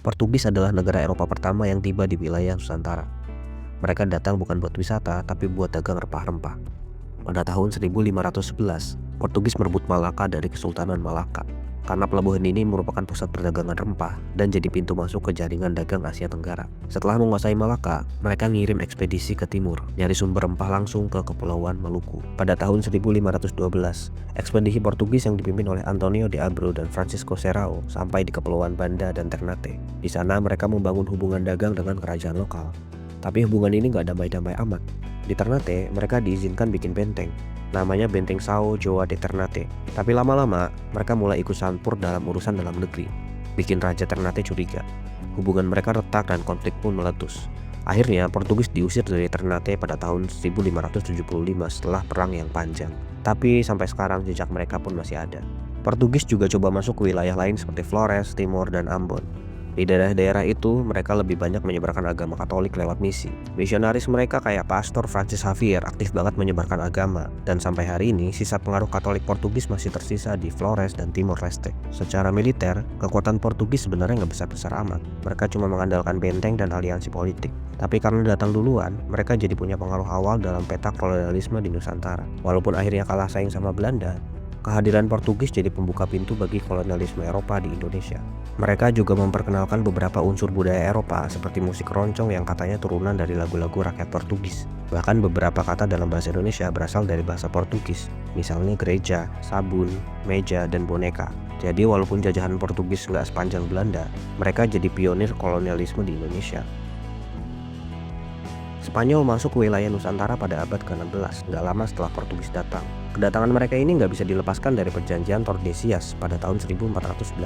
Portugis adalah negara Eropa pertama yang tiba di wilayah Nusantara. Mereka datang bukan buat wisata, tapi buat dagang rempah-rempah. Pada tahun 1511, Portugis merebut Malaka dari Kesultanan Malaka. Karena pelabuhan ini merupakan pusat perdagangan rempah dan jadi pintu masuk ke jaringan dagang Asia Tenggara. Setelah menguasai Malaka, mereka ngirim ekspedisi ke timur, nyari sumber rempah langsung ke Kepulauan Maluku. Pada tahun 1512, ekspedisi Portugis yang dipimpin oleh Antonio de Abreu dan Francisco Serrao sampai di Kepulauan Banda dan Ternate. Di sana mereka membangun hubungan dagang dengan kerajaan lokal. Tapi hubungan ini nggak damai-damai amat. Di Ternate, mereka diizinkan bikin benteng. Namanya Benteng São João de Ternate. Tapi lama-lama, mereka mulai ikut campur dalam urusan dalam negeri. Bikin Raja Ternate curiga. Hubungan mereka retak dan konflik pun meletus. Akhirnya, Portugis diusir dari Ternate pada tahun 1575 setelah perang yang panjang. Tapi sampai sekarang jejak mereka pun masih ada. Portugis juga coba masuk ke wilayah lain seperti Flores, Timor, dan Ambon. Di daerah-daerah itu, mereka lebih banyak menyebarkan agama Katolik lewat misi. Misionaris mereka kayak Pastor Francis Xavier aktif banget menyebarkan agama, dan sampai hari ini sisa pengaruh Katolik Portugis masih tersisa di Flores dan Timor Leste. Secara militer, kekuatan Portugis sebenarnya nggak besar-besar amat. Mereka cuma mengandalkan benteng dan aliansi politik. Tapi karena datang duluan, mereka jadi punya pengaruh awal dalam peta kolonialisme di Nusantara. Walaupun akhirnya kalah saing sama Belanda, kehadiran Portugis jadi pembuka pintu bagi kolonialisme Eropa di Indonesia. Mereka juga memperkenalkan beberapa unsur budaya Eropa seperti musik keroncong yang katanya turunan dari lagu-lagu rakyat Portugis. Bahkan beberapa kata dalam bahasa Indonesia berasal dari bahasa Portugis, misalnya gereja, sabun, meja, dan boneka. Jadi walaupun jajahan Portugis nggak sepanjang Belanda, mereka jadi pionir kolonialisme di Indonesia. Spanyol masuk ke wilayah Nusantara pada abad ke-16, nggak lama setelah Portugis datang. Kedatangan mereka ini nggak bisa dilepaskan dari perjanjian Tordesillas pada tahun 1494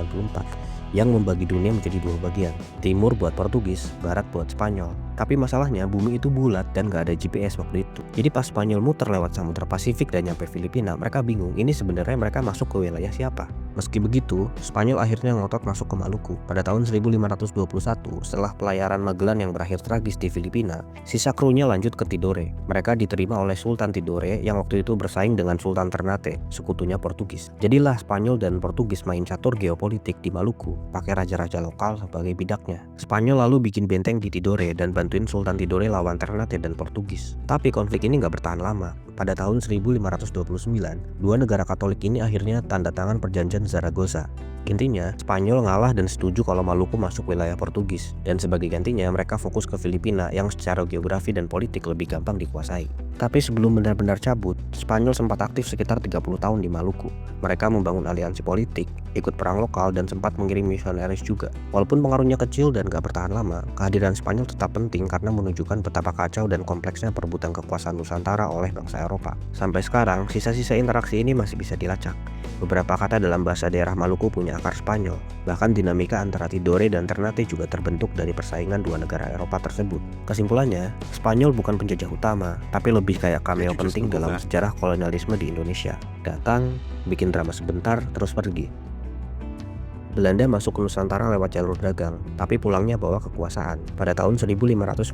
yang membagi dunia menjadi dua bagian, timur buat Portugis, barat buat Spanyol. Tapi masalahnya bumi itu bulat dan nggak ada GPS waktu itu. Jadi pas Spanyol muter lewat Samudra Pasifik dan nyampe Filipina, mereka bingung ini sebenarnya mereka masuk ke wilayah siapa. Meski begitu, Spanyol akhirnya ngotot masuk ke Maluku. Pada tahun 1521, setelah pelayaran Magellan yang berakhir tragis di Filipina, sisa krunya lanjut ke Tidore. Mereka diterima oleh Sultan Tidore yang waktu itu bersaing dengan Sultan Ternate, sekutunya Portugis. Jadilah Spanyol dan Portugis main catur geopolitik di Maluku, pakai raja-raja lokal sebagai bidaknya. Spanyol lalu bikin benteng di Tidore dan bantuin Sultan Tidore lawan Ternate dan Portugis. Tapi konflik ini nggak bertahan lama. Pada tahun 1529, dua negara Katolik ini akhirnya tanda tangan perjanjian Zaragoza. Intinya, Spanyol ngalah dan setuju kalau Maluku masuk wilayah Portugis, dan sebagai gantinya mereka fokus ke Filipina yang secara geografi dan politik lebih gampang dikuasai. Tapi sebelum benar-benar cabut, Spanyol sempat aktif sekitar 30 tahun di Maluku. Mereka membangun aliansi politik, ikut perang lokal, dan sempat mengirim misionaris juga. Walaupun pengaruhnya kecil dan gak bertahan lama, kehadiran Spanyol tetap penting karena menunjukkan betapa kacau dan kompleksnya perebutan kekuasaan Nusantara oleh bangsa Eropa. Sampai sekarang, sisa-sisa interaksi ini masih bisa dilacak. Beberapa kata dalam bahasa daerah Maluku punya akar Spanyol. Bahkan dinamika antara Tidore dan Ternate juga terbentuk dari persaingan dua negara Eropa tersebut. Kesimpulannya, Spanyol bukan penjajah utama, tapi lebih kayak cameo penting dalam sejarah kolonialisme di Indonesia. Datang, bikin drama sebentar, terus pergi. Belanda masuk ke Nusantara lewat jalur dagang, tapi pulangnya bawa kekuasaan. Pada tahun 1596,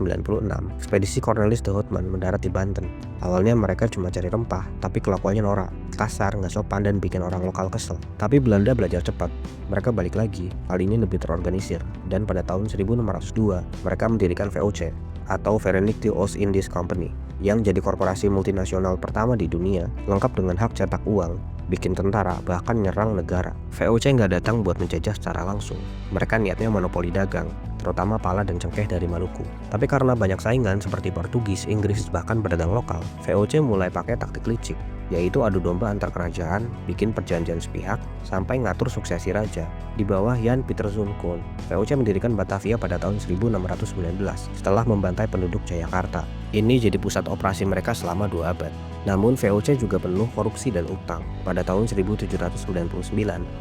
ekspedisi Cornelis de Houtman mendarat di Banten. Awalnya mereka cuma cari rempah, tapi kelakuannya norak, kasar, nggak sopan, dan bikin orang lokal kesel. Tapi Belanda belajar cepat. Mereka balik lagi, kali ini lebih terorganisir. Dan pada tahun 1602, mereka mendirikan VOC, atau Verenigde Oost-Indisch Company, yang jadi korporasi multinasional pertama di dunia, lengkap dengan hak cetak uang, bikin tentara, bahkan nyerang negara. VOC nggak datang buat menjajah secara langsung. Mereka niatnya monopoli dagang, terutama pala dan cengkeh dari Maluku. Tapi karena banyak saingan seperti Portugis, Inggris, bahkan pedagang lokal, VOC mulai pakai taktik licik, yaitu adu domba antar kerajaan, bikin perjanjian sepihak, sampai ngatur suksesi raja. Di bawah Jan Pieterszoon Koen, VOC mendirikan Batavia pada tahun 1619 setelah membantai penduduk Jayakarta. Ini jadi pusat operasi mereka selama 2 abad. Namun VOC juga penuh korupsi dan utang. Pada tahun 1799,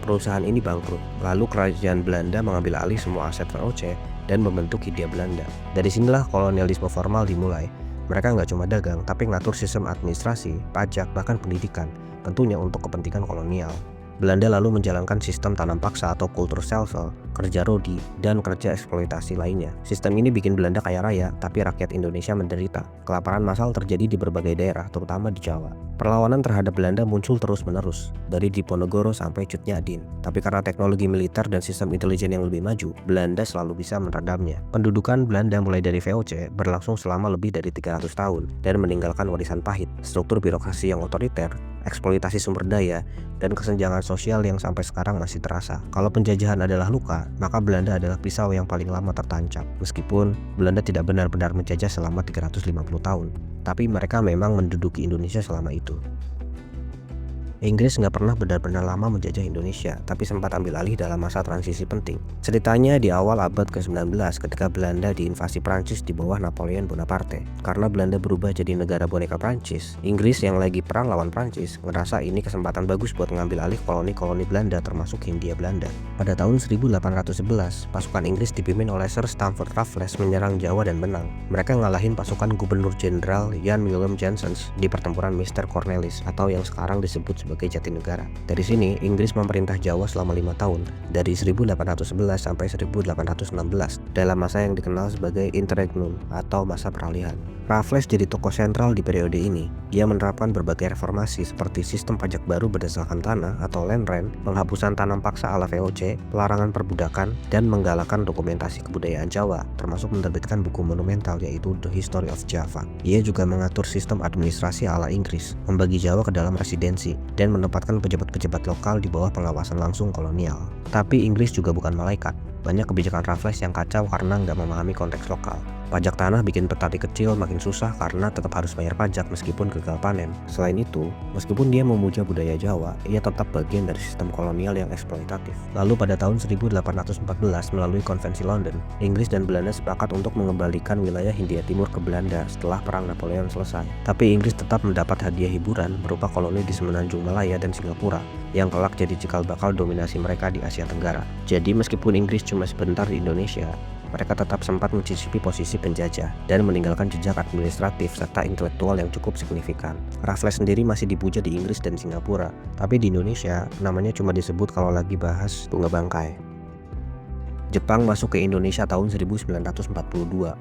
perusahaan ini bangkrut. Lalu kerajaan Belanda mengambil alih semua aset VOC dan membentuk Hindia Belanda. Dari sinilah kolonialisme formal dimulai. Mereka nggak cuma dagang, tapi ngatur sistem administrasi, pajak, bahkan pendidikan, tentunya untuk kepentingan kolonial. Belanda lalu menjalankan sistem tanam paksa atau Kulturscalvel, kerja rodi, dan kerja eksploitasi lainnya. Sistem ini bikin Belanda kaya raya, tapi rakyat Indonesia menderita. Kelaparan massal terjadi di berbagai daerah, terutama di Jawa. Perlawanan terhadap Belanda muncul terus-menerus, dari Diponegoro sampai Cut Nyak Tapi karena teknologi militer dan sistem intelijen yang lebih maju, Belanda selalu bisa meredamnya. Pendudukan Belanda mulai dari VOC berlangsung selama lebih dari 300 tahun, dan meninggalkan warisan pahit, struktur birokrasi yang otoriter, eksploitasi sumber daya, dan kesenjangan sosial yang sampai sekarang masih terasa. Kalau penjajahan adalah luka, maka Belanda adalah pisau yang paling lama tertancap. Meskipun Belanda tidak benar-benar menjajah selama 350 tahun, tapi mereka memang menduduki Indonesia selama itu. Inggris nggak pernah benar-benar lama menjajah Indonesia, tapi sempat ambil alih dalam masa transisi penting. Ceritanya di awal abad ke-19 ketika Belanda diinvasi Prancis di bawah Napoleon Bonaparte. Karena Belanda berubah jadi negara boneka Prancis, Inggris yang lagi perang lawan Prancis ngerasa ini kesempatan bagus buat mengambil alih koloni-koloni Belanda termasuk Hindia Belanda. Pada tahun 1811, pasukan Inggris dipimpin oleh Sir Stamford Raffles menyerang Jawa dan menang. Mereka ngalahin pasukan Gubernur Jenderal Jan Willem Janssens di pertempuran Mr. Cornelis atau yang sekarang disebut sebagai Jatinegara. Dari sini, Inggris memerintah Jawa selama 5 tahun, dari 1811 sampai 1816, dalam masa yang dikenal sebagai Interregnum atau masa peralihan. Raffles jadi tokoh sentral di periode ini. Dia menerapkan berbagai reformasi seperti sistem pajak baru berdasarkan tanah atau land rent, penghapusan tanam paksa ala VOC, pelarangan perbudakan, dan menggalakkan dokumentasi kebudayaan Jawa, termasuk menerbitkan buku monumental yaitu The History of Java. Ia juga mengatur sistem administrasi ala Inggris, membagi Jawa ke dalam residensi, dan menempatkan pejabat-pejabat lokal di bawah pengawasan langsung kolonial. Tapi Inggris juga bukan malaikat. Banyak kebijakan Raffles yang kacau karena nggak memahami konteks lokal. Pajak tanah bikin petani kecil makin susah karena tetap harus bayar pajak meskipun gagal panen. Selain itu, meskipun dia memuja budaya Jawa, ia tetap bagian dari sistem kolonial yang eksploitatif. Lalu pada tahun 1814 melalui Konvensi London, Inggris dan Belanda sepakat untuk mengembalikan wilayah Hindia Timur ke Belanda setelah Perang Napoleon selesai. Tapi Inggris tetap mendapat hadiah hiburan berupa koloni di Semenanjung Malaya dan Singapura, yang kelak jadi cikal bakal dominasi mereka di Asia Tenggara. Jadi meskipun Inggris cuma sebentar di Indonesia, mereka tetap sempat mencicipi posisi penjajah dan meninggalkan jejak administratif serta intelektual yang cukup signifikan. Raffles sendiri masih dipuja di Inggris dan Singapura, tapi di Indonesia namanya cuma disebut kalau lagi bahas bunga bangkai. Jepang masuk ke Indonesia tahun 1942,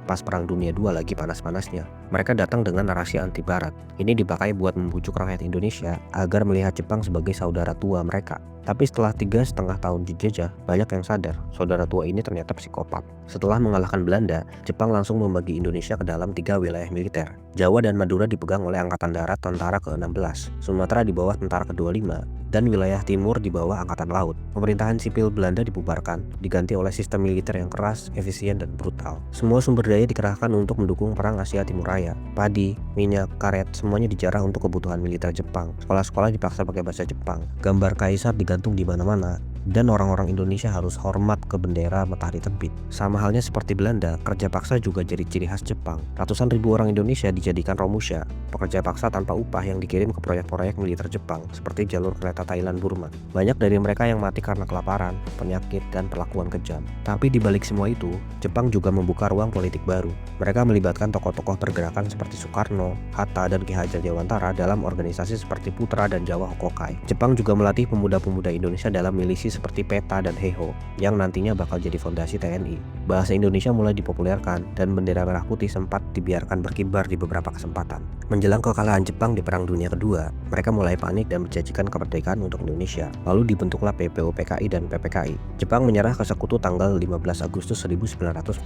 pas Perang Dunia II lagi panas-panasnya. Mereka datang dengan narasi anti Barat. Ini dipakai buat membujuk rakyat Indonesia agar melihat Jepang sebagai saudara tua mereka. Tapi setelah 3,5 tahun dijajah, banyak yang sadar saudara tua ini ternyata psikopat. Setelah mengalahkan Belanda, Jepang langsung membagi Indonesia ke dalam 3 wilayah militer. Jawa dan Madura dipegang oleh Angkatan Darat Tentara ke-16, Sumatera di bawah Tentara ke-25, dan wilayah timur di bawah Angkatan Laut. Pemerintahan sipil Belanda dibubarkan, diganti oleh sistem militer yang keras, efisien, dan brutal. Semua sumber daya dikerahkan untuk mendukung Perang Asia Timur Raya. Padi, minyak, karet, semuanya dijarah untuk kebutuhan militer Jepang. Sekolah-sekolah dipaksa pakai bahasa Jepang. Gambar kaisar digantung di mana-mana. Dan orang-orang Indonesia harus hormat ke bendera matahari terbit. Sama halnya seperti Belanda, kerja paksa juga jadi ciri khas Jepang. Ratusan ribu orang Indonesia dijadikan romusha, pekerja paksa tanpa upah yang dikirim ke proyek-proyek militer Jepang, seperti jalur kereta Thailand-Burma. Banyak dari mereka yang mati karena kelaparan, penyakit, dan perlakuan kejam. Tapi di balik semua itu, Jepang juga membuka ruang politik baru. Mereka melibatkan tokoh-tokoh pergerakan seperti Soekarno, Hatta, dan Ki Hajar Dewantara dalam organisasi seperti Putra dan Jawa Hokokai. Jepang juga melatih pemuda-pemuda Indonesia dalam milisi seperti PETA dan Heiho yang nantinya bakal jadi fondasi TNI. Bahasa Indonesia mulai dipopulerkan dan bendera merah putih sempat dibiarkan berkibar di beberapa kesempatan. Menjelang kekalahan Jepang di Perang Dunia Kedua, mereka mulai panik dan menjanjikan kemerdekaan untuk Indonesia. Lalu dibentuklah PPOPKI dan PPKI. Jepang menyerah ke sekutu tanggal 15 Agustus 1945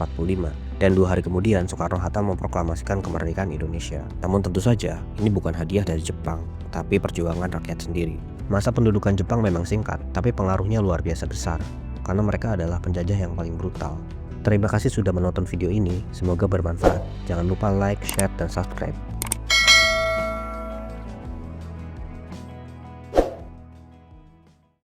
dan 2 hari kemudian Soekarno-Hatta memproklamasikan kemerdekaan Indonesia. Namun tentu saja ini bukan hadiah dari Jepang, tapi perjuangan rakyat sendiri. Masa pendudukan Jepang memang singkat, tapi pengaruhnya luar biasa besar, karena mereka adalah penjajah yang paling brutal. Terima kasih sudah menonton video ini, semoga bermanfaat. Jangan lupa like, share, dan subscribe.